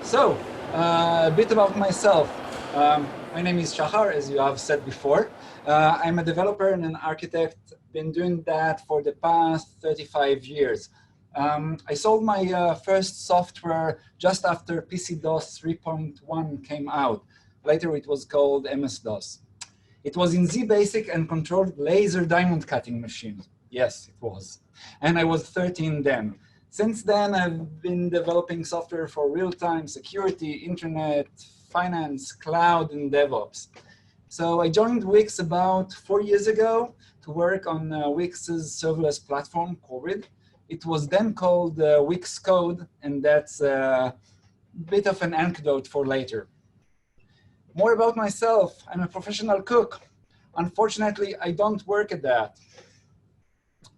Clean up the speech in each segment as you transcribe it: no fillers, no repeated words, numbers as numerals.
So, a bit about myself. My name is Shahar, as you have said before. I'm a developer and an architect. Been doing that for the past 35 years. I sold my first software just after PC-DOS 3.1 came out. Later, it was called MS-DOS. It was in ZBasic and controlled laser diamond cutting machines. Yes, it was. And I was 13 then. Since then, I've been developing software for real-time security, internet, finance, cloud, and DevOps. So I joined Wix about 4 years ago to work on Wix's serverless platform, Corvid. It was then called Wix Code, and that's a bit of an anecdote for later. More about myself. I'm a professional cook. Unfortunately, I don't work at that.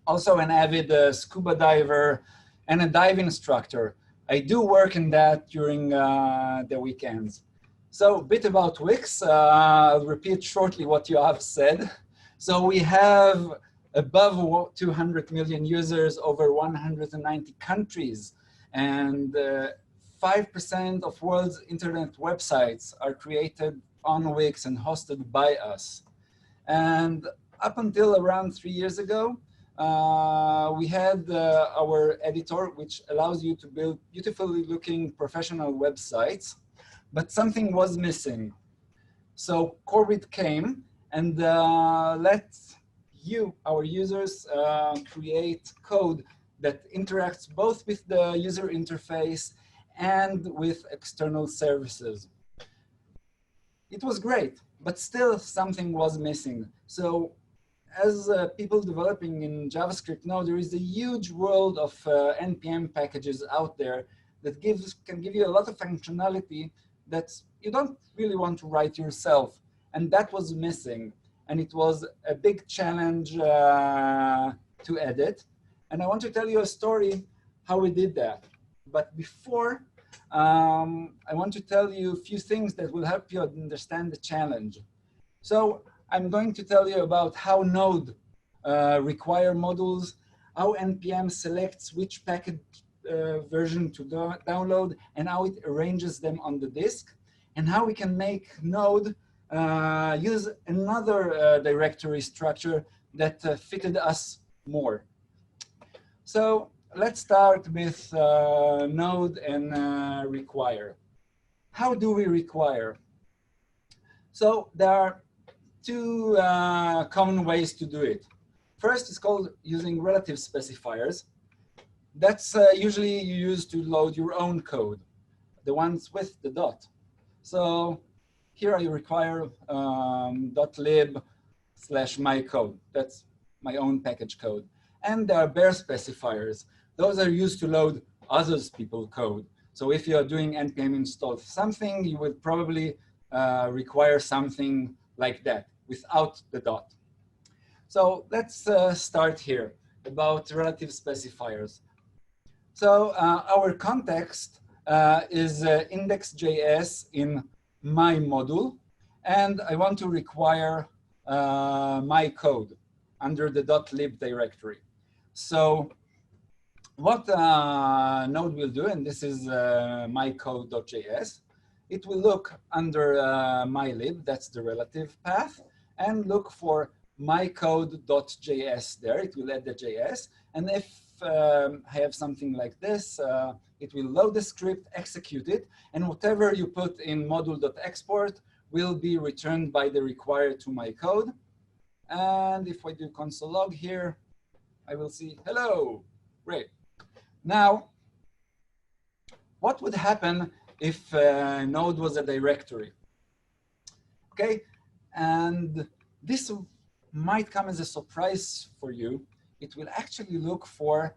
Also an avid scuba diver and a dive instructor. I do work in that during the weekends. So a bit about Wix. I'll repeat shortly what you have said. So we have above 200 million users, over 190 countries, and 5% of world's internet websites are created on Wix and hosted by us. And up until around 3 years ago, we had our editor, which allows you to build beautifully looking professional websites, but something was missing. So Corvid came and let you, our users, create code that interacts both with the user interface and with external services. It was great, but still something was missing. So as people developing in JavaScript know, there is a huge world of NPM packages out there that can give you a lot of functionality that you don't really want to write yourself. And that was missing. And it was a big challenge to edit. And I want to tell you a story how we did that. But before, I want to tell you a few things that will help you understand the challenge. So I'm going to tell you about how Node require modules, how NPM selects which package version to download, and how it arranges them on the disk, and how we can make Node use another directory structure that fitted us more. So let's start with Node and require. How do we require? So there are two common ways to do it. First is called using relative specifiers. That's usually you use to load your own code, the ones with the dot. So here I require .lib/mycode. That's my own package code. And there are bare specifiers. Those are used to load others people's code. So if you're doing npm install something, you will probably require something like that without the dot. So let's start here about relative specifiers. So our context is index.js in my module, and I want to require my code under the .lib directory. So what Node will do, and this is mycode.js, it will look under mylib, that's the relative path, and look for mycode.js there. It will add the JS. And if I have something like this, it will load the script, execute it, and whatever you put in module.export will be returned by the require to my code. And if I do console log here, I will see, hello, great. Now, what would happen if Node was a directory? Okay, and this might come as a surprise for you. It will actually look for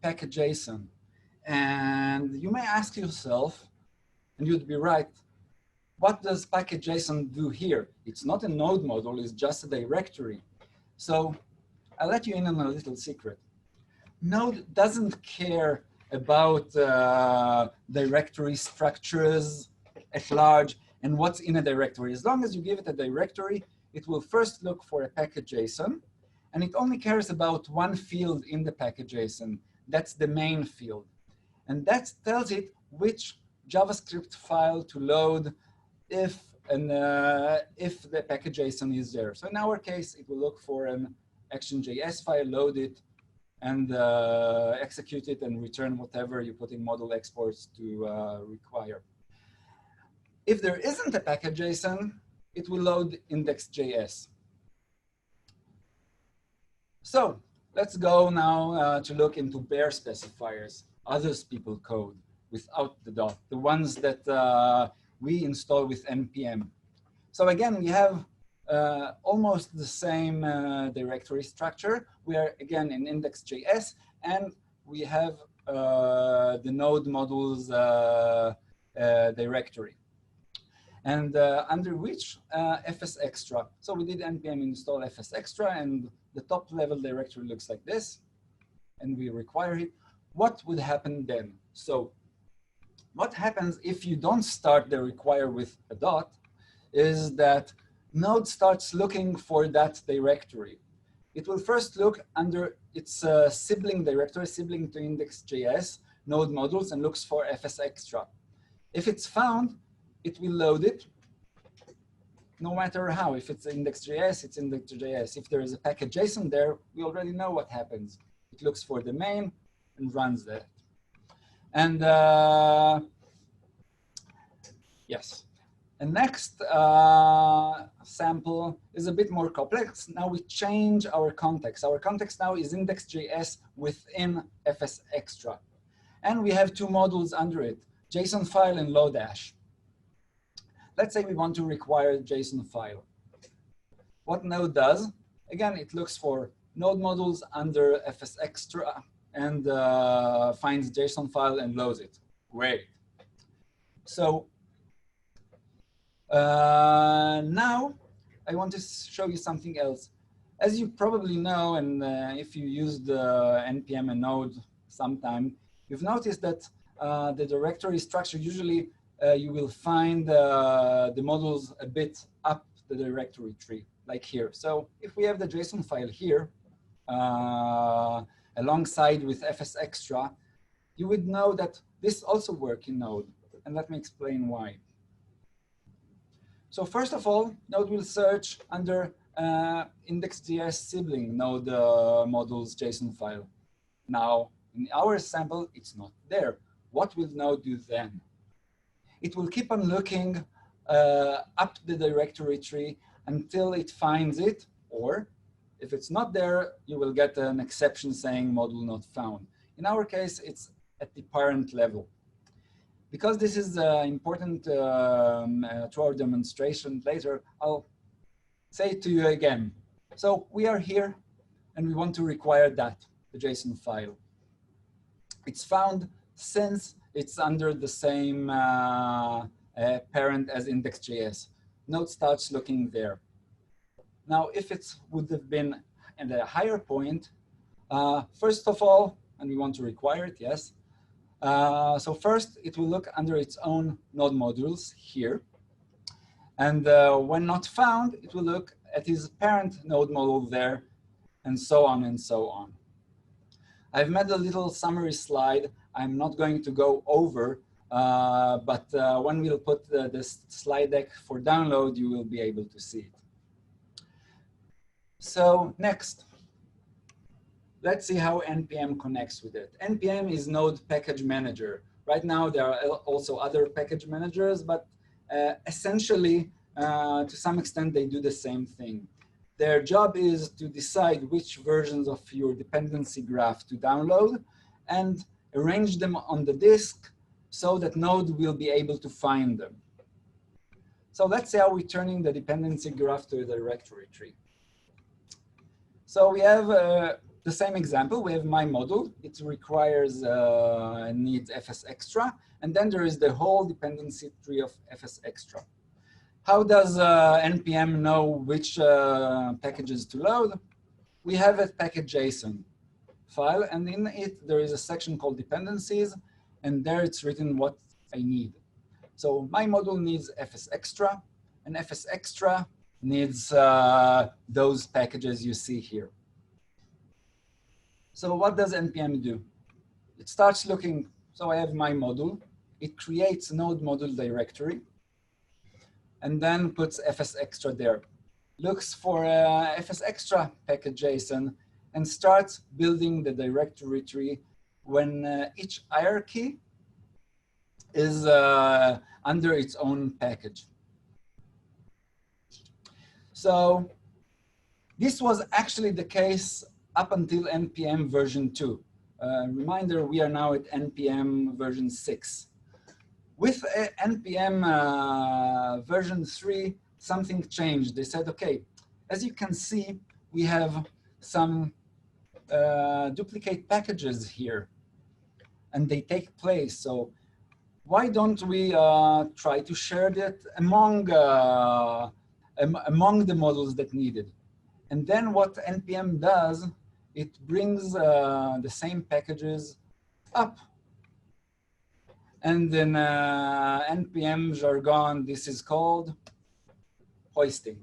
package.json. And you may ask yourself, and you'd be right, what does package.json do here? It's not a node module, it's just a directory. So I'll let you in on a little secret. Node doesn't care about directory structures at large and what's in a directory. As long as you give it a directory, it will first look for a package.json, and it only cares about one field in the package.json. That's the main field. And that tells it which JavaScript file to load if the package.json is there. So in our case, it will look for an action.js file, load it, and execute it and return whatever you put in model exports to require. If there isn't a package.json, it will load index.js. So let's go now to look into bare specifiers, others people code without the dot, the ones that we install with NPM. So again, we have almost the same directory structure. We are again in index.js, and we have the node modules directory. And under which fs extra. So we did npm install fs extra, and the top level directory looks like this, and we require it. What would happen then? So what happens if you don't start the require with a dot is that Node starts looking for that directory. It will first look under its sibling directory, sibling to index.js, node modules, and looks for fs extra. If it's found, it will load it, no matter how. If it's index.js, it's index.js. If there is a package.json there, we already know what happens. It looks for the main and runs that. And yes. And next sample is a bit more complex. Now we change our context. Our context now is index.js within fs extra. And we have two modules under it, JSON file and Lodash. Let's say we want to require a JSON file. What Node does, again, it looks for node modules under fs extra and finds JSON file and loads it. Great. So now I want to show you something else. As you probably know, and if you used NPM and Node sometime, you've noticed that the directory structure usually you will find the modules a bit up the directory tree, like here. So if we have the JSON file here, alongside with fs extra, you would know that this also works in Node. And let me explain why. So first of all, Node will search under index.js sibling node modules JSON file. Now, in our sample, it's not there. What will Node do then? It will keep on looking up the directory tree until it finds it, or if it's not there, you will get an exception saying module not found. In our case, it's at the parent level. Because this is important to our demonstration later, I'll say it to you again. So we are here, and we want to require that, the JSON file. It's found since it's under the same parent as index.js. Node starts looking there. Now, if it would have been at a higher point, first of all, and we want to require it, yes. So first, it will look under its own node modules here. And when not found, it will look at his parent node module there, and so on and so on. I've made a little summary slide. I'm not going to go over, but when we'll put this slide deck for download, you will be able to see it. So next, let's see how NPM connects with it. NPM is Node Package Manager. Right now, there are also other package managers, but essentially, to some extent, they do the same thing. Their job is to decide which versions of your dependency graph to download and arrange them on the disk so that Node will be able to find them. So let's say how we're turning the dependency graph to a directory tree. So we have the same example. We have my module. It requires and needs fs extra. And then there is the whole dependency tree of fs extra. How does NPM know which packages to load? We have a package.json file, and in it, there is a section called dependencies, and there it's written what I need. So my module needs fs extra, and fs extra needs those packages you see here. So what does NPM do? It starts looking, so I have my module. it creates node module directory and then puts fsextra there. Looks for fsextra package JSON and starts building the directory tree when each hierarchy is under its own package. So this was actually the case up until NPM version 2. Reminder, we are now at NPM version 6. With NPM version 3, something changed. They said, OK, as you can see, we have some duplicate packages here, and they take place. So why don't we try to share that among the models that needed? And then what NPM does, it brings the same packages up. And in NPM jargon, this is called hoisting.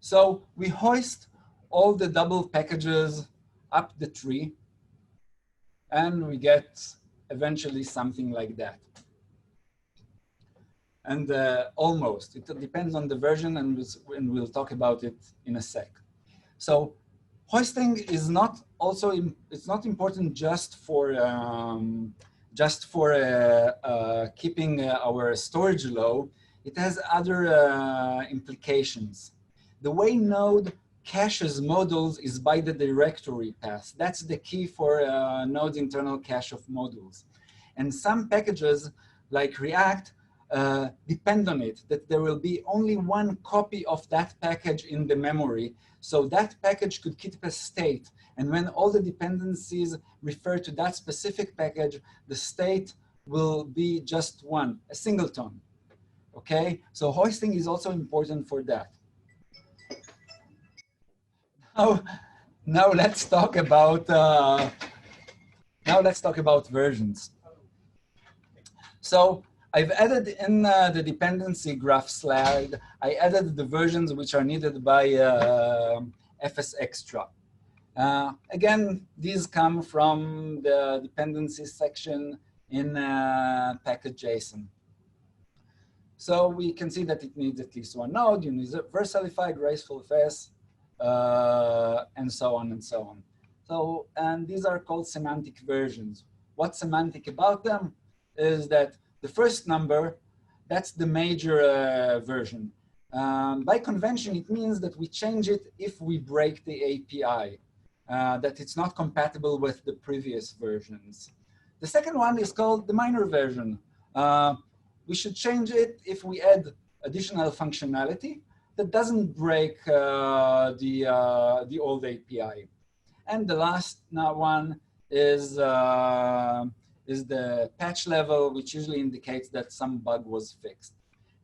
So we hoist all the double packages up the tree, and we get eventually something like that. And almost, it depends on the version, and we'll talk about it in a sec. So hoisting is not also, it's not important just for keeping our storage low. It has other implications. The way Node caches modules is by the directory path. That's the key for Node's internal cache of modules. And some packages, like React, depend on it, that there will be only one copy of that package in the memory. So that package could keep a state. And when all the dependencies refer to that specific package, the state will be just one, a singleton. OK, so hoisting is also important for that. Now let's talk about versions. So I've added in the dependency graph slide, I added the versions which are needed by fsextra. Again, these come from the dependencies section in package.json. So we can see that it needs at least one node, universalify, gracefulFS, and so on and so on. So, and these are called semantic versions. What's semantic about them is that the first number, that's the major version. By convention, it means that we change it if we break the API, that it's not compatible with the previous versions. The second one is called the minor version. We should change it if we add additional functionality that doesn't break the old API. And the last one is the patch level, which usually indicates that some bug was fixed.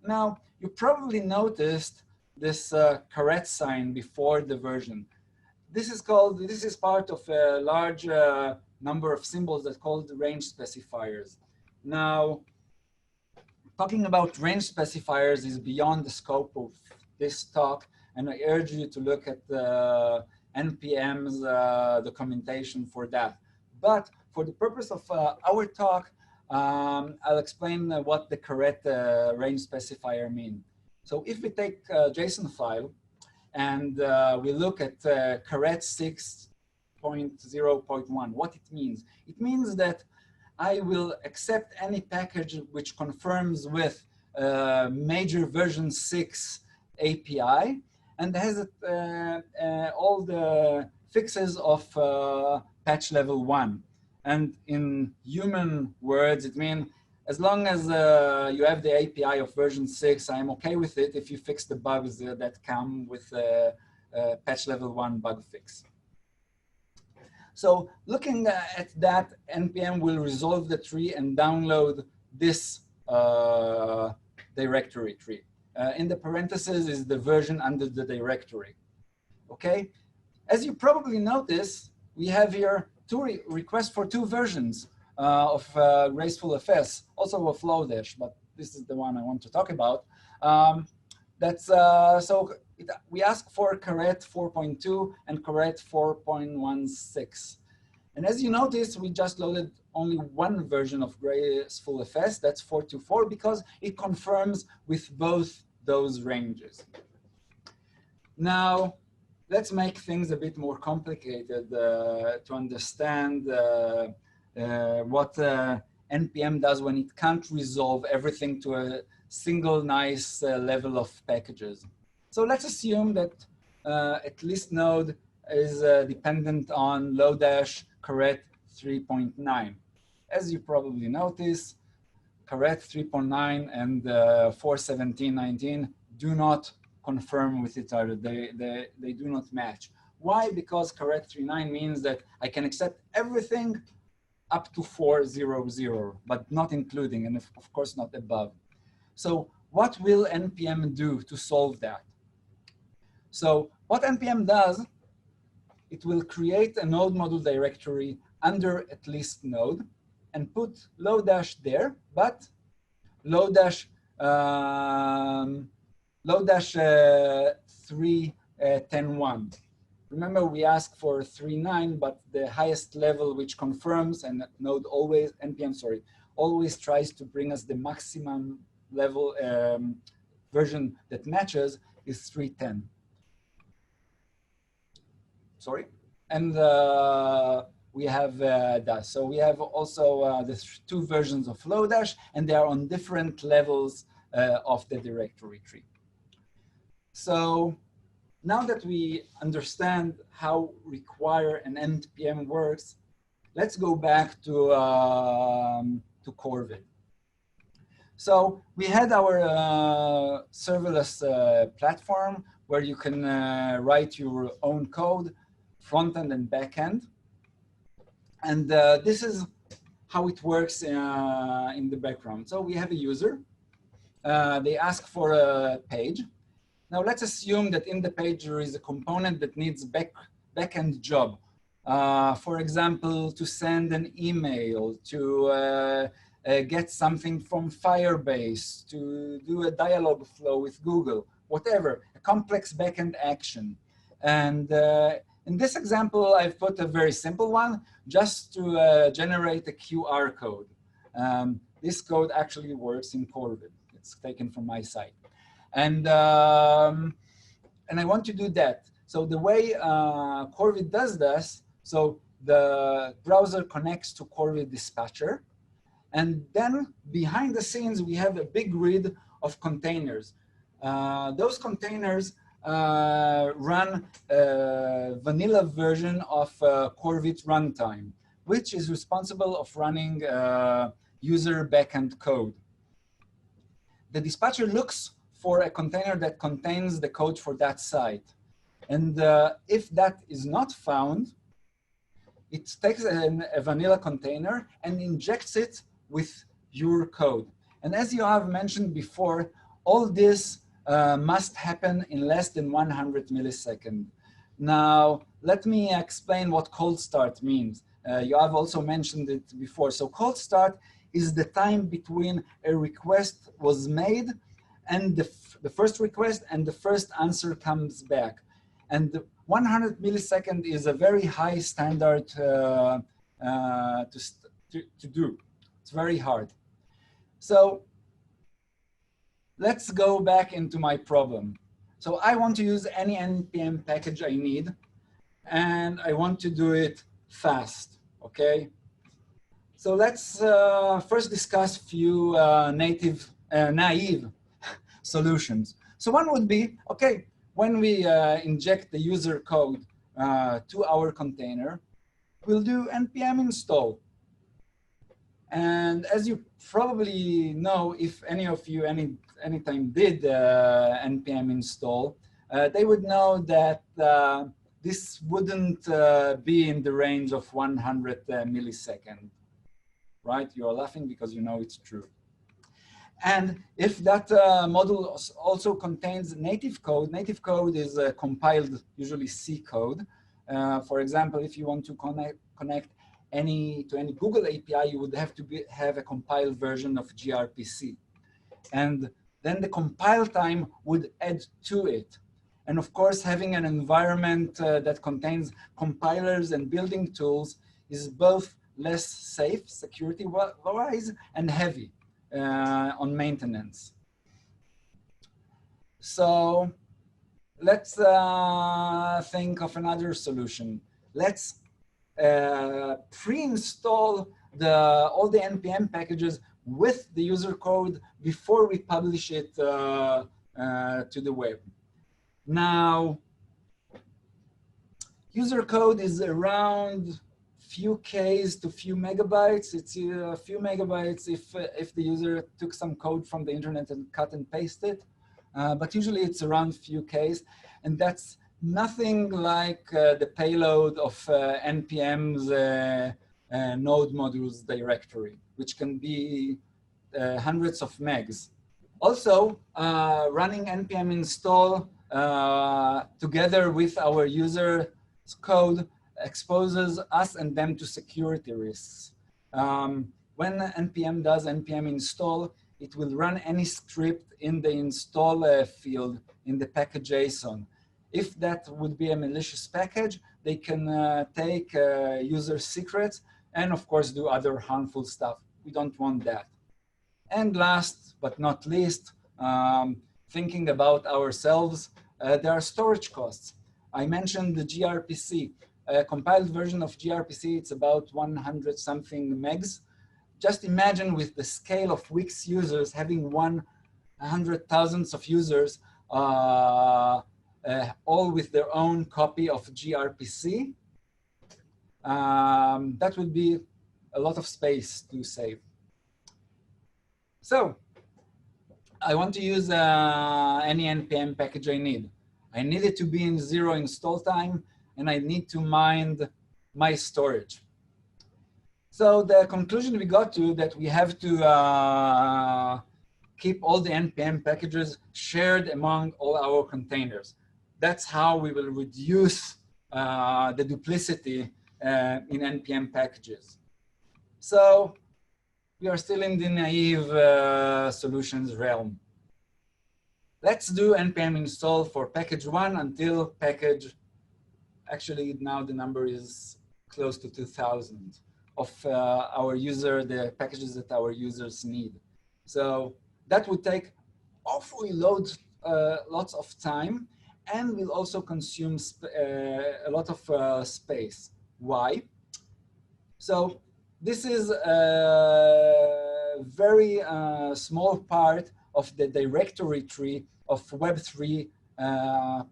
Now, you probably noticed this caret sign before the version. This is part of a large number of symbols that are called range specifiers. Now, talking about range specifiers is beyond the scope of this talk, and I urge you to look at NPM's documentation for that. But for the purpose of our talk, I'll explain what the caret range specifier means. So if we take a JSON file and we look at caret 6.0.1, what it means? It means that I will accept any package which confirms with major version 6 API and has all the fixes of patch level 1. And in human words, it means as long as you have the API of version 6, I'm OK with it if you fix the bugs that come with patch level 1 bug fix. So looking at that, NPM will resolve the tree and download this directory tree. In the parentheses is the version under the directory. OK? As you probably notice, we have here two requests for two versions of gracefulFS, also of Lodash, but this is the one I want to talk about. We ask for caret 4.2 and caret 4.16. And as you notice, we just loaded only one version of graceful FS, that's 424, because it confirms with both those ranges. Now, let's make things a bit more complicated to understand what NPM does when it can't resolve everything to a single nice level of packages. So let's assume that at least node is dependent on Lodash caret 3.9. As you probably notice, caret 3.9 and 4.17.19 do not confirm with each other. They do not match. Why? Because caret 3.9 means that I can accept everything up to 4.0.0, but not including, and of course not above. So what will NPM do to solve that? So what NPM does, it will create a node module directory under at least node and put Lodash there, but Lodash 3.10.1. Remember, we asked for 3.9, but the highest level which confirms, and node always, NPM, sorry, always tries to bring us the maximum level version that matches is 3.10. Sorry. And we have that. So we have also the two versions of Lodash, and they are on different levels of the directory tree. So now that we understand how require and NPM works, let's go back to Corvid. So we had our serverless platform where you can write your own code, front end and back end. And this is how it works in the background. So we have a user. They ask for a page. Now let's assume that in the page there is a component that needs back-end job. For example, to send an email, to get something from Firebase, to do a dialog flow with Google, whatever, a complex back-end action. And in this example, I've put a very simple one just to generate a QR code. This code actually works in Corvid. It's taken from my site. And I want to do that. So the way Corvid does this, so the browser connects to Corvid dispatcher. And then behind the scenes, we have a big grid of containers. Those containers run a vanilla version of Corvid runtime, which is responsible of running user backend code. The dispatcher looks for a container that contains the code for that site. And if that is not found, it takes a vanilla container and injects it with your code. And as you have mentioned before, all this must happen in less than 100 milliseconds. Now, let me explain what cold start means. You have also mentioned it before. So cold start is the time between a request was made and the first request and the first answer comes back. And 100 milliseconds is a very high standard to do. It's very hard. So let's go back into my problem. So I want to use any NPM package I need, and I want to do it fast, okay? So let's first discuss a few naive solutions. So one would be, okay, when we inject the user code to our container, we'll do npm install. And as you probably know, if any of you anytime did npm install, they would know that this wouldn't be in the range of 100 milliseconds, right? You are laughing because you know it's true. And if that module also contains native code is compiled, usually C code. For example, if you want to connect to any Google API, you would have to have a compiled version of gRPC. And then the compile time would add to it. And of course, having an environment that contains compilers and building tools is both less safe security-wise and heavy on maintenance. So let's think of another solution. Let's pre-install all the NPM packages with the user code before we publish it to the web. Now, user code is around few Ks to few megabytes. It's a few megabytes if the user took some code from the internet and cut and paste it. But usually it's around few Ks. And that's nothing like the payload of NPM's node modules directory, which can be hundreds of megs. Also, running NPM install together with our user code exposes us and them to security risks. When NPM does NPM install, it will run any script in the install field in the package JSON. If that would be a malicious package, they can take user secrets and, of course, do other harmful stuff. We don't want that. And last but not least, thinking about ourselves, there are storage costs. I mentioned the gRPC. A compiled version of gRPC, it's about 100 something megs. Just imagine with the scale of Wix users having 100,000 of users, all with their own copy of gRPC. That would be a lot of space to save. So I want to use any NPM package I need. I need it to be in 0 install time, and I need to mind my storage. So the conclusion we got to that we have to keep all the NPM packages shared among all our containers. That's how we will reduce the duplicity in NPM packages. So we are still in the naive solutions realm. Let's do NPM install for package 1 until package, actually now the number is close to 2,000 of the packages that our users need. So that would take awfully lots of time and will also consume a lot of space. Why? So this is a very small part of the directory tree of Web3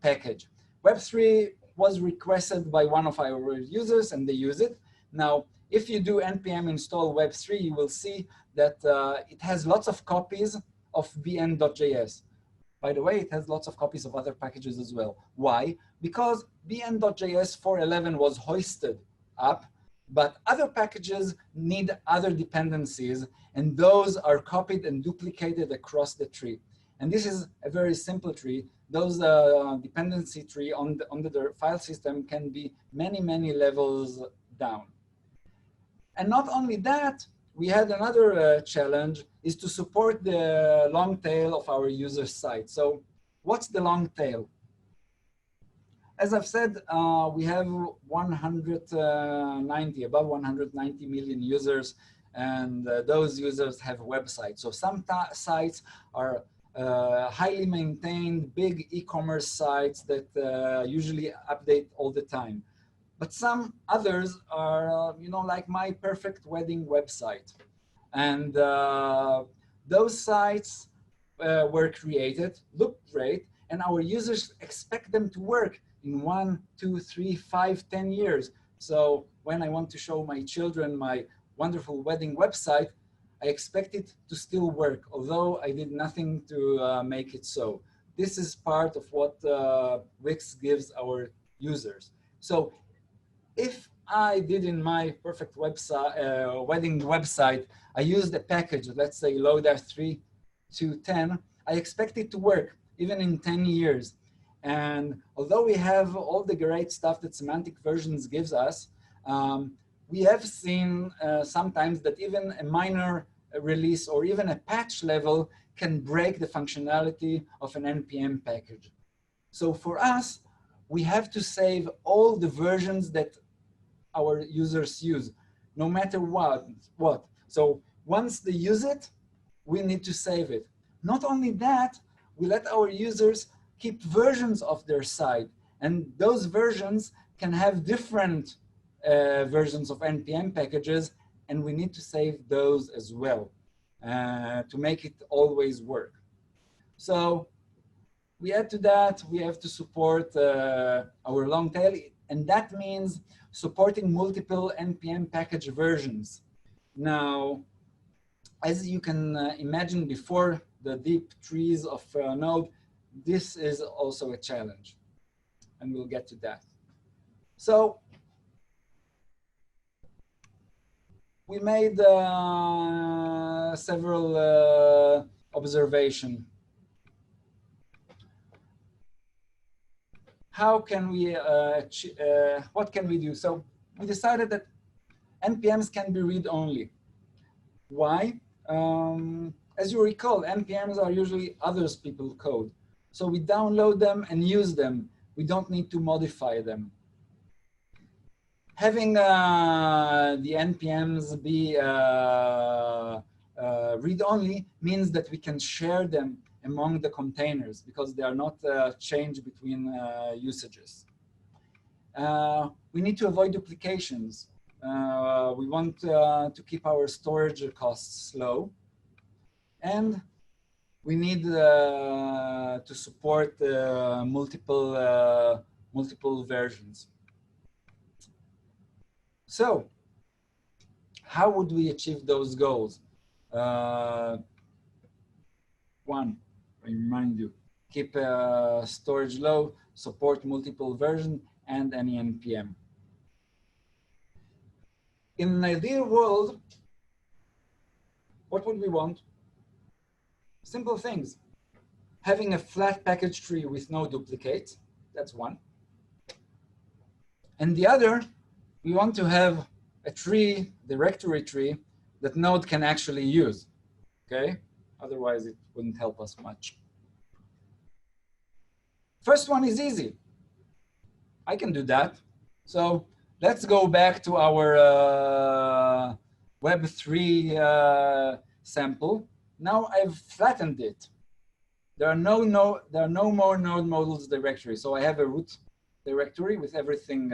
package. Web3 was requested by one of our users and they use it. Now, if you do npm install Web3, you will see that it has lots of copies of bn.js. By the way, it has lots of copies of other packages as well. Why? Because bn.js 4.11 was hoisted up, but other packages need other dependencies, and those are copied and duplicated across the tree. And this is a very simple tree. Those dependency tree on the file system can be many, many levels down. And not only that, we had another challenge is to support the long tail of our user site. So what's the long tail? As I've said, we have above 190 million users, and those users have websites. So some sites are highly maintained, big e-commerce sites that usually update all the time. But some others are, like my perfect wedding website. And those sites were created, look great, and our users expect them to work in 1, 2, 3, 5, 10 years. So when I want to show my children my wonderful wedding website, I expect it to still work, although I did nothing to make it so. This is part of what Wix gives our users. So if I did in my perfect website, wedding website, I used a package, let's say load-3 to 10, I expect it to work even in 10 years. And although we have all the great stuff that semantic versions gives us, we have seen sometimes that even a minor release or even a patch level can break the functionality of an NPM package. So for us, we have to save all the versions that our users use. no matter what. So once they use it, we need to save it. Not only that, we let our users keep versions of their site. And those versions can have different versions of NPM packages, and we need to save those as well to make it always work. So we add to that, we have to support our long tail, and that means supporting multiple NPM package versions. Now, as you can imagine before the deep trees of Node, this is also a challenge, and we'll get to that. So we made several observations. How can we, what can we do? So we decided that NPMs can be read-only. Why? As you recall, NPMs are usually others people's code. So we download them and use them. We don't need to modify them. Having the NPMs be read-only means that we can share them among the containers because they are not changed between usages. We need to avoid duplications. We want to keep our storage costs low. And we need to support multiple versions. So how would we achieve those goals? One, I remind you, keep storage low, support multiple versions, and any NPM. In an ideal world, what would we want? Simple things. Having a flat package tree with no duplicates, that's one. And the other, we want to have a tree, directory tree, that Node can actually use, okay? Otherwise, it wouldn't help us much. First one is easy. I can do that. So let's go back to our Web3 sample. Now I've flattened it. There are no more node modules directory. So I have a root directory with everything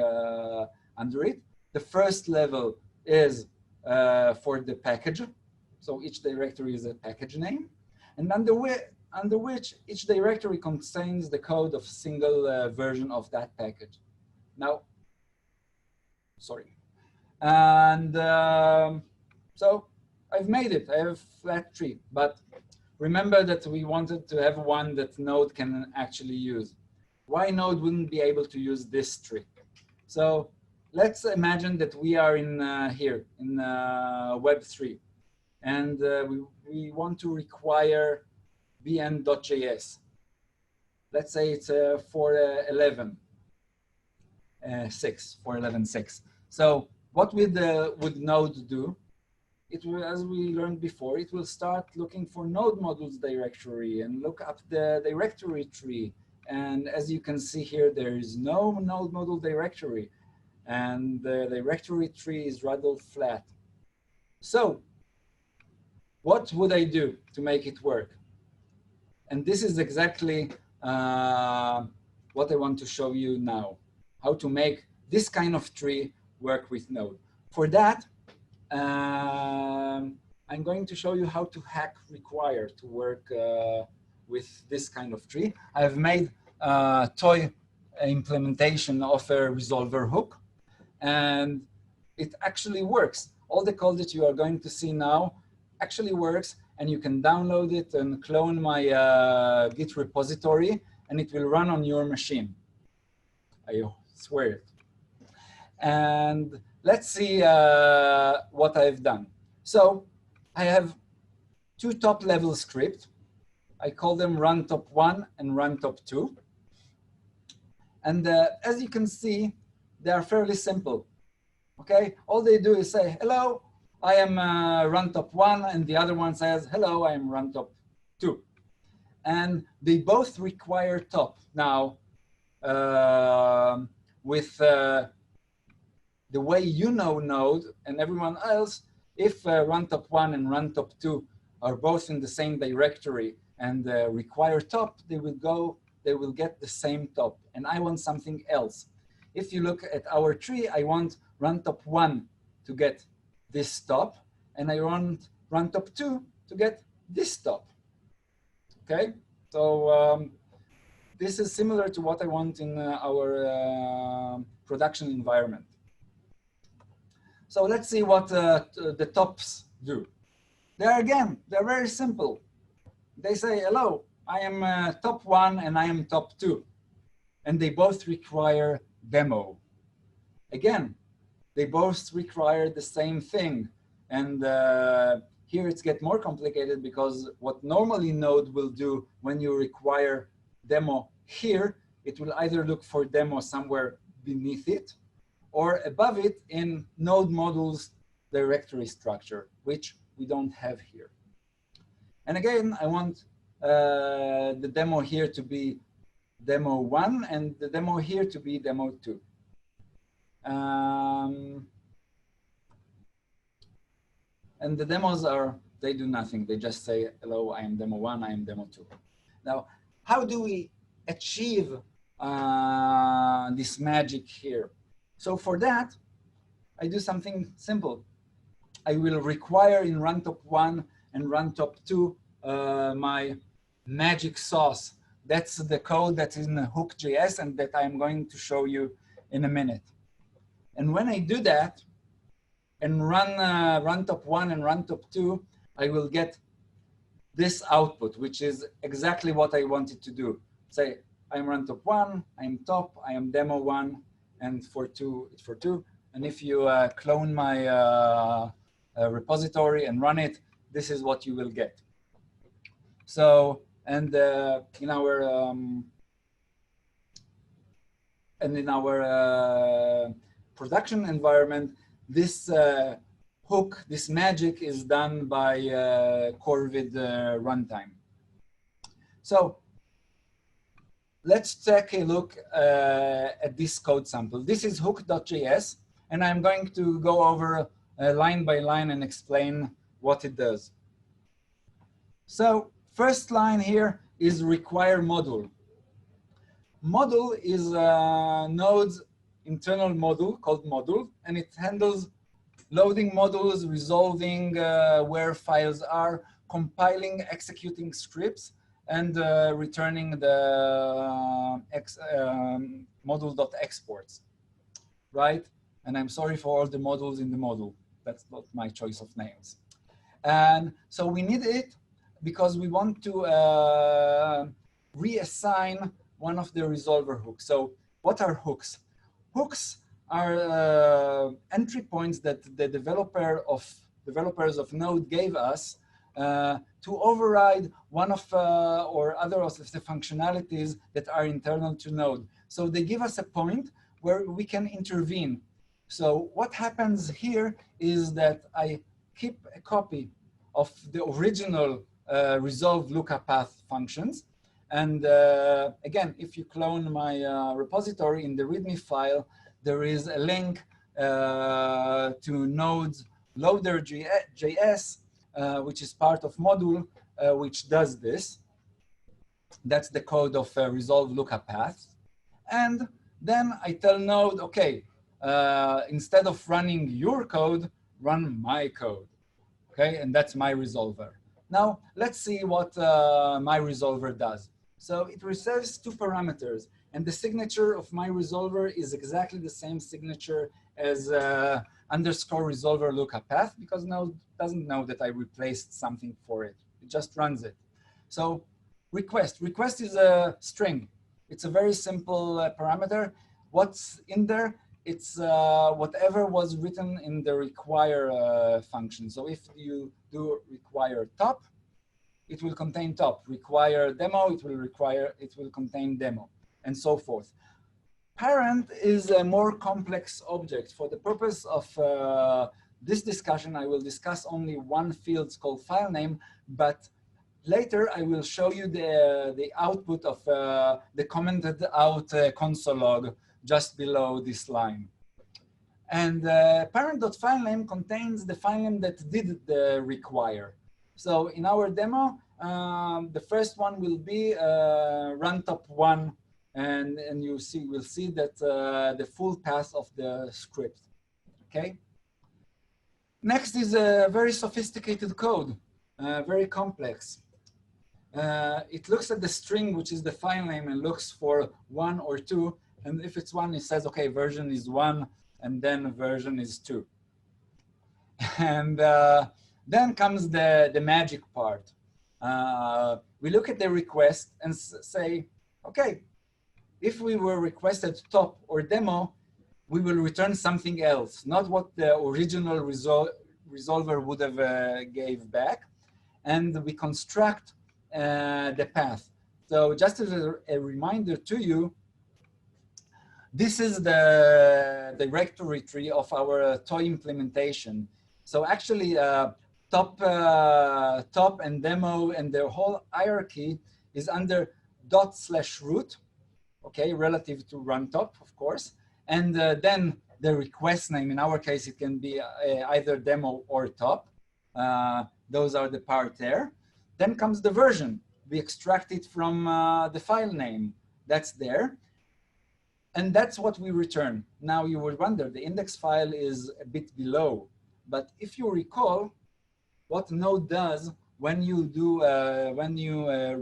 under it. The first level is for the package. So each directory is a package name. And under which each directory contains the code of a single version of that package. Now, sorry. And so I've made it. I have a flat tree. But remember that we wanted to have one that Node can actually use. Why Node wouldn't be able to use this tree? So let's imagine that we are in here in Web3. And we want to require bn.js. Let's say it's for 11.6. So what would Node do? It will, as we learned before, it will start looking for node modules directory and look up the directory tree. And as you can see here, there is no node module directory. And the directory tree is rather flat. So what would I do to make it work? And this is exactly what I want to show you now, how to make this kind of tree work with Node. For that, I'm going to show you how to hack require to work with this kind of tree. I've made a toy implementation of a resolver hook, and it actually works. All the code that you are going to see now actually works, and you can download it and clone my Git repository, and it will run on your machine. I swear it. And let's see what I've done. So I have two top-level scripts. I call them run top 1 and run top 2. And as you can see, they are fairly simple. Okay, all they do is say, hello, I am run top 1, and the other one says, hello, I am run top 2. And they both require top. Now, with the way you know Node and everyone else, if runtop1 and runtop2 are both in the same directory and require top, they will get the same top. And I want something else. If you look at our tree, I want runtop1 to get this top, and I want runtop2 to get this top. Okay, so this is similar to what I want in our production environment. So let's see what the tops do. They're very simple. They say, hello, I am top 1 and I am top 2. And they both require demo. Again, they both require the same thing. And here it's get more complicated, because what normally Node will do when you require demo here, it will either look for demo somewhere beneath it or above it in Node modules directory structure, which we don't have here. And again, I want the demo here to be demo 1 and the demo here to be demo 2. And the demos they do nothing. They just say, hello, I am demo 1, I am demo 2. Now, how do we achieve this magic here? So for that, I do something simple. I will require in runtop1 and runtop2 my magic sauce. That's the code that's in hook.js and that I'm going to show you in a minute. And when I do that and run runtop1 and runtop2, I will get this output, which is exactly what I wanted to do. Say, I'm runtop1, I'm top, I am demo 1, and for 2, it's for 2. And if you clone my repository and run it, this is what you will get. So, and in our production environment, this hook, this magic is done by Corvid runtime. So let's take a look at this code sample. This is hook.js, and I'm going to go over line by line and explain what it does. So first line here is require module. Module is Node's internal module called module, and it handles loading modules, resolving where files are, compiling, executing scripts, and returning the module.exports, right? And I'm sorry for all the modules in the module. That's not my choice of names. And so we need it because we want to reassign one of the resolver hooks. So what are hooks? Hooks are entry points that the developers of Node gave us to override one of or other of the functionalities that are internal to Node. So they give us a point where we can intervene. So what happens here is that I keep a copy of the original resolve lookup path functions. And again, if you clone my repository in the README file, there is a link to Node's loader.js, which is part of module, which does this. That's the code of resolve lookup paths. And then I tell Node, OK, instead of running your code, run my code. OK, and that's my resolver. Now, let's see what my resolver does. So it receives 2 parameters. And the signature of my resolver is exactly the same signature as underscore resolver lookup path, because Node doesn't know that I replaced something for it. It just runs it. So request. Request is a string. It's a very simple parameter. What's in there? It's whatever was written in the require function. So if you do require top, it will contain top. Require demo, it will contain demo, and so forth. Parent is a more complex object. For the purpose of this discussion, I will discuss only one field called file name, but later I will show you the output of the commented out console log just below this line. And parent.filename contains the filename that did the require. So in our demo, the first one will be runtop1, and we'll see that the full path of the script. Okay. Next is a very sophisticated code, very complex. It looks at the string, which is the file name, and looks for 1 or 2. And if it's 1, it says, OK, version is 1, and then version is 2. And then comes the magic part. We look at the request and say, OK, if we were requested top or demo, we will return something else, not what the original resolver would have gave back. And we construct the path. So just as a reminder to you, this is the directory tree of our toy implementation. So actually, top and demo and their whole hierarchy is under ./root, okay, relative to runtop, of course. And then the request name, in our case, it can be either demo or top. Those are the part there. Then comes the version. We extract it from the file name. That's there. And that's what we return. Now you would wonder, the index file is a bit below. But if you recall, what Node does when you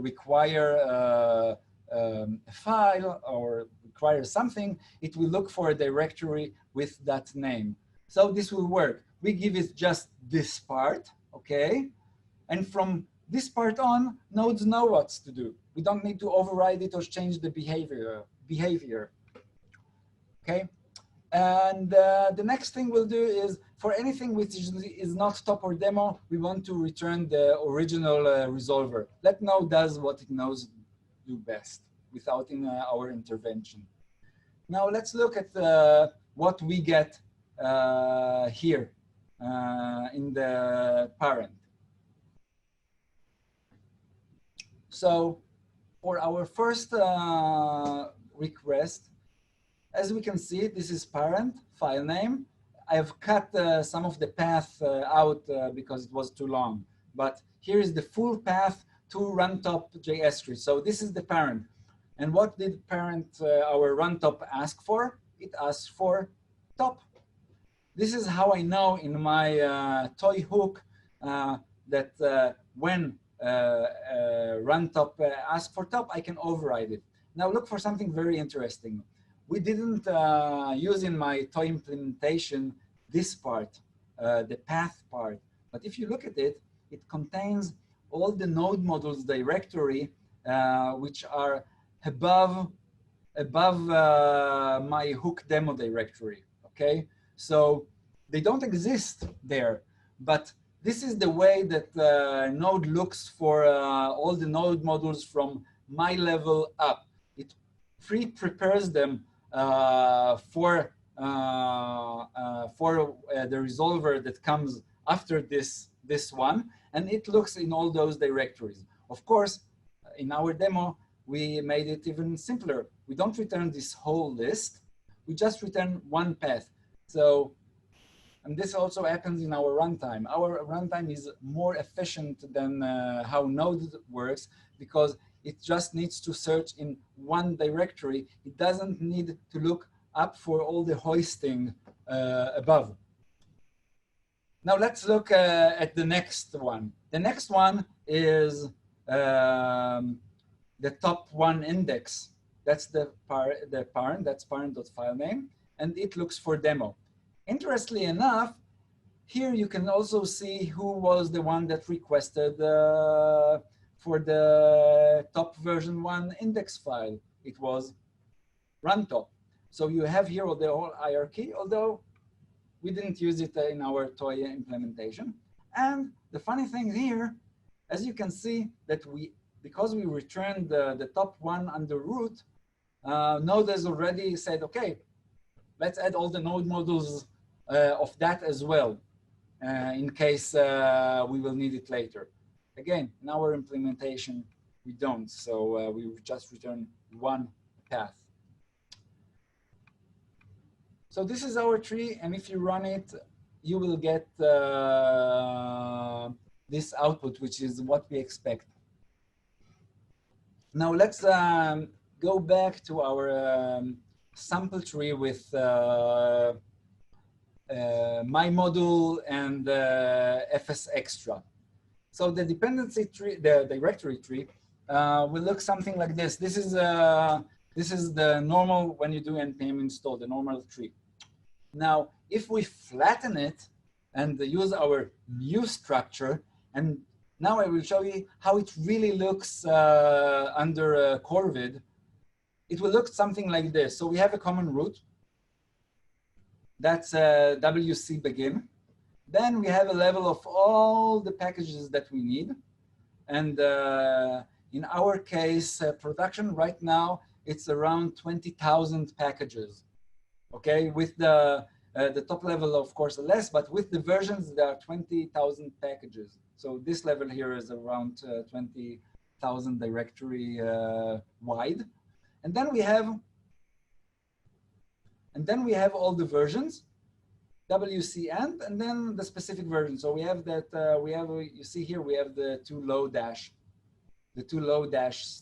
require a file or require something, it will look for a directory with that name. So this will work. We give it just this part, okay? And from this part on, nodes know what to do. We don't need to override it or change the behavior. Okay? And the next thing we'll do is, for anything which is not top or demo, we want to return the original resolver. Let Node does what it knows do best without our intervention. Now let's look at what we get here in the parent. So for our first request, as we can see, this is parent, file name. I have cut some of the path out because it was too long. But here is the full path to runtop.js tree. So this is the parent. And what did parent, our runtop, ask for? It asked for top. This is how I know in my toy hook that when runtop asks for top, I can override it. Now look for something very interesting. We didn't use in my toy implementation this part, the path part. But if you look at it, it contains all the node modules directory, which are above my hook demo directory, okay? So they don't exist there, but this is the way that Node looks for all the node modules from my level up. It pre-prepares them for the resolver that comes after this one, and it looks in all those directories. Of course, in our demo, we made it even simpler. We don't return this whole list. We just return one path. So, and this also happens in our runtime. Our runtime is more efficient than how Node works because it just needs to search in one directory. It doesn't need to look up for all the hoisting above. Now let's look at the next one. The next one is the top one index. That's the parent, that's parent.filename, and it looks for demo. Interestingly enough, here you can also see who was the one that requested for the top version 1 index file. It was runtop. So you have here the whole hierarchy, although we didn't use it in our toy implementation. And the funny thing here, as you can see, that because we returned the top one under root, Node has already said, OK, let's add all the node modules of that as well, in case we will need it later. Again, in our implementation, we don't. So we just return one path. So this is our tree, and if you run it, you will get this output, which is what we expect. Now let's go back to our sample tree with my module and fs extra. So the dependency tree, the directory tree, will look something like this. This is the normal when you do npm install, the normal tree. Now, if we flatten it and use our new structure, and now I will show you how it really looks under Corvid. It will look something like this. So we have a common root. That's WC begin. Then we have a level of all the packages that we need. And in our case, production right now, it's around 20,000 packages. Okay, with the top level, of course, less, but with the versions, there are 20,000 packages. So this level here is around 20,000 directory wide. And then we have all the versions, WC and then the specific version. So we have that, you see here, we have the two low dashes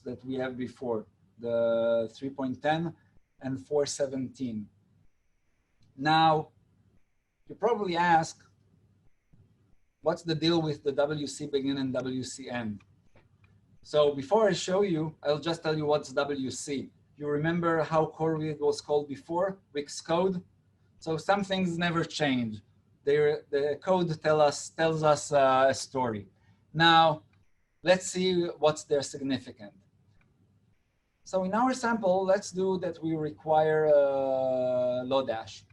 that we have before, the 3.10 and 4.17. Now, you probably ask, what's the deal with the WC begin and WC end? So before I show you, I'll just tell you what's WC. You remember how Corvid was called before, Wix code? So some things never change. The code tells us a story. Now, let's see what's their significant. So in our sample, let's do that we require Lodash.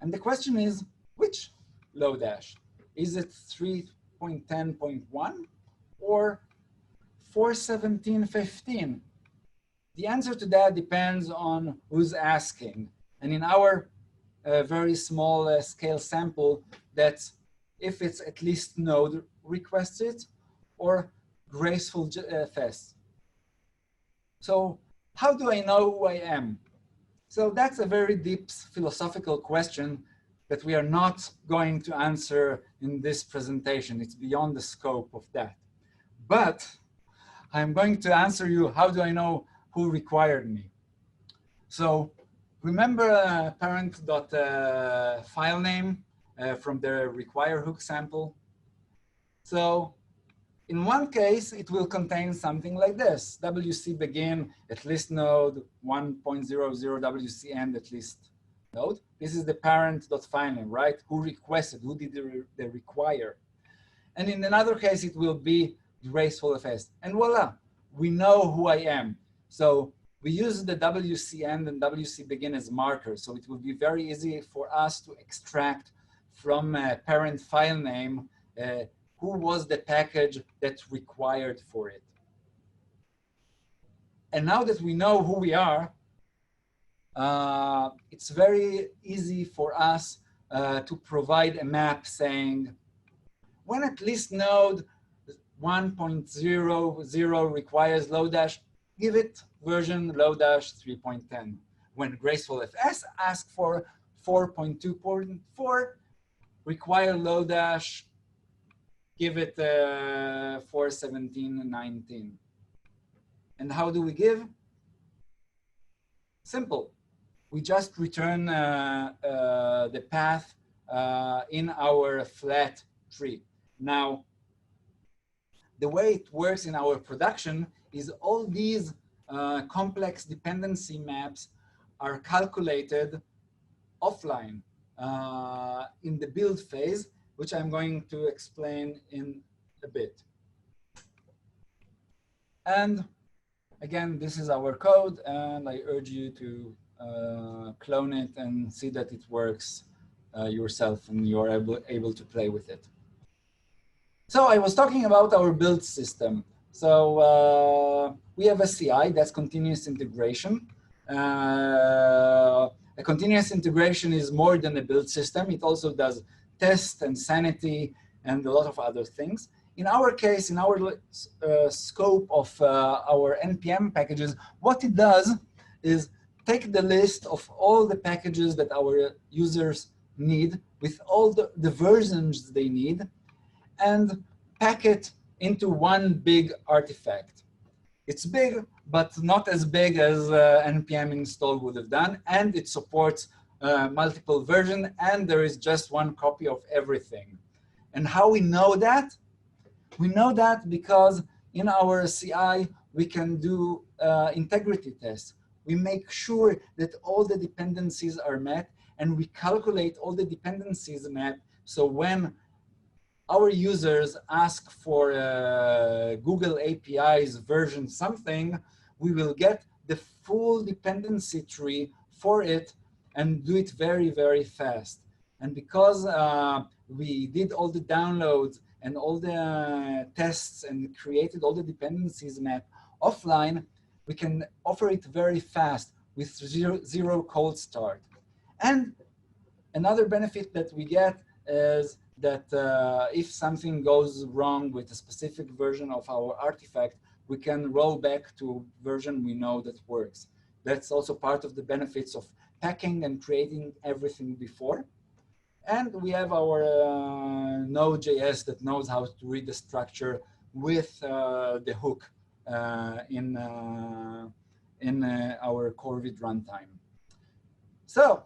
And the question is, which Lodash? Is it 3.10.1 or 4.17.15? The answer to that depends on who's asking. And in our very small scale sample, that's if it's at least Node requests it or graceful fest. So how do I know who I am? So that's a very deep philosophical question that we are not going to answer in this presentation. It's beyond the scope of that. But I'm going to answer you, how do I know who required me? So remember parent.file name from the require hook sample? So in one case, it will contain something like this: WC begin at least node 1.00 WC end at least node. This is the parent.file name, right? Who requested, who did the require. And in another case, it will be graceful fest. And voila, we know who I am. So we use the WC end and WC begin as markers. So it will be very easy for us to extract from a parent file name who was the package that's required for it. And now that we know who we are, it's very easy for us to provide a map saying, when at least node 1.00 requires Lodash, give it version Lodash 3.10. When graceful fs asks for 4.2.4, require Lodash, give it 4.17.19. And how do we give? Simple. We just return the path in our flat tree. Now, the way it works in our production is all these complex dependency maps are calculated offline in the build phase, which I'm going to explain in a bit. And again, this is our code, and I urge you to clone it and see that it works yourself and you're able to play with it. So I was talking about our build system. So we have a CI, that's continuous integration. A continuous integration is more than a build system. It also does test and sanity and a lot of other things. In our case, in our scope of our NPM packages, what it does is take the list of all the packages that our users need with all the versions they need and pack it into one big artifact. It's big, but not as big as NPM install would have done, and it supports multiple versions, and there is just one copy of everything. And how we know that? We know that because in our CI, we can do integrity tests. We make sure that all the dependencies are met, and we calculate all the dependencies met. So when our users ask for Google API's version something, we will get the full dependency tree for it and do it very, very fast. And because we did all the downloads and all the tests and created all the dependencies map offline, we can offer it very fast with zero cold start. And another benefit that we get is that if something goes wrong with a specific version of our artifact, we can roll back to a version we know that works. That's also part of the benefits of packing and creating everything before. And we have our Node.js that knows how to read the structure with the hook in our Corvid runtime. So,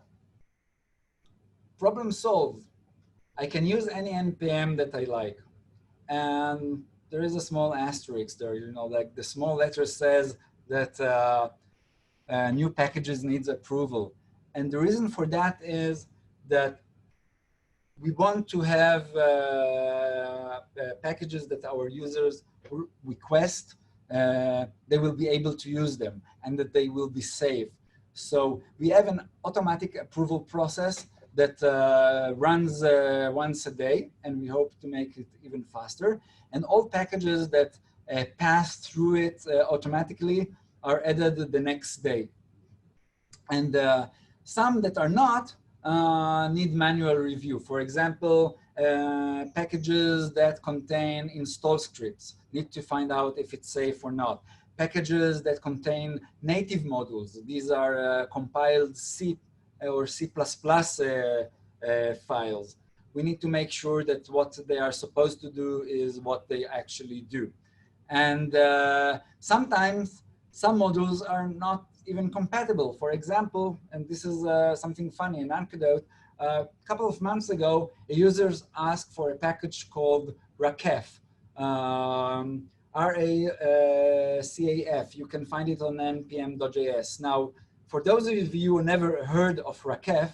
problem solved. I can use any NPM that I like. And there is a small asterisk there, like the small letter says that new packages needs approval. And the reason for that is that we want to have packages that our users request, they will be able to use them and that they will be safe. So we have an automatic approval process that runs once a day, and we hope to make it even faster. And all packages that pass through it automatically are added the next day. And some that are not need manual review. For example, packages that contain install scripts need to find out if it's safe or not. Packages that contain native modules. These are compiled C or C++ files. We need to make sure that what they are supposed to do is what they actually do. And sometimes some modules are not even compatible. For example, and this is something funny, an anecdote, a couple of months ago, users asked for a package called Rakef, R-A-C-A-F. You can find it on npm.js. Now, for those of you who never heard of Rakef,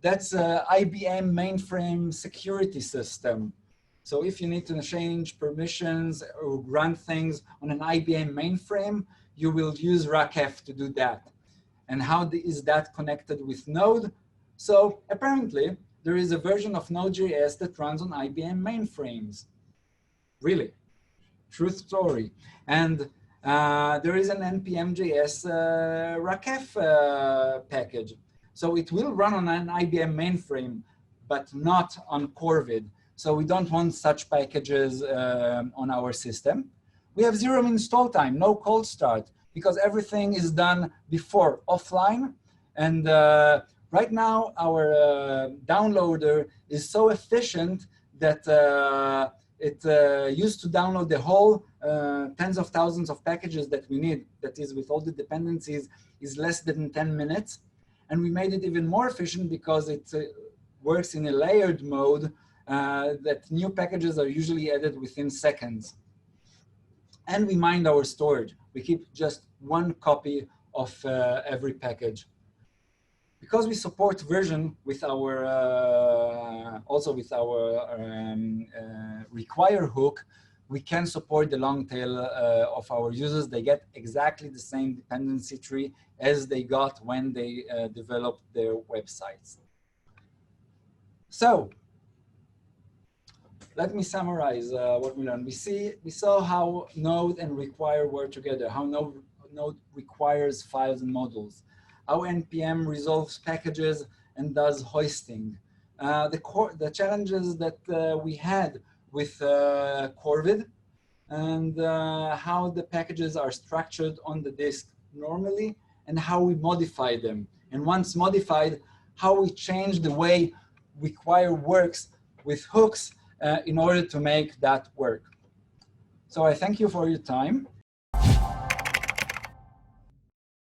that's IBM mainframe security system. So if you need to change permissions or run things on an IBM mainframe, you will use Rakef to do that. And how is that connected with Node? So apparently, there is a version of Node.js that runs on IBM mainframes. Really, truth story. And there is an NPM.js Rakef package. So it will run on an IBM mainframe, but not on Corvid. So we don't want such packages on our system. We have zero install time, no cold start, because everything is done before offline. And right now, our downloader is so efficient that it used to download the whole tens of thousands of packages that we need, that is with all the dependencies, is less than 10 minutes. And we made it even more efficient because it works in a layered mode that new packages are usually added within seconds. And we mind our storage. We keep just one copy of every package. Because we support version with our, also with our require hook, we can support the long tail of our users. They get exactly the same dependency tree as they got when they developed their websites. So let me summarize what we learned. We saw how Node and require work together, how Node requires files and modules, how NPM resolves packages and does hoisting. The challenges that we had with Corvid, and how the packages are structured on the disk normally, and how we modify them. And once modified, how we change the way require works with hooks in order to make that work. So I thank you for your time.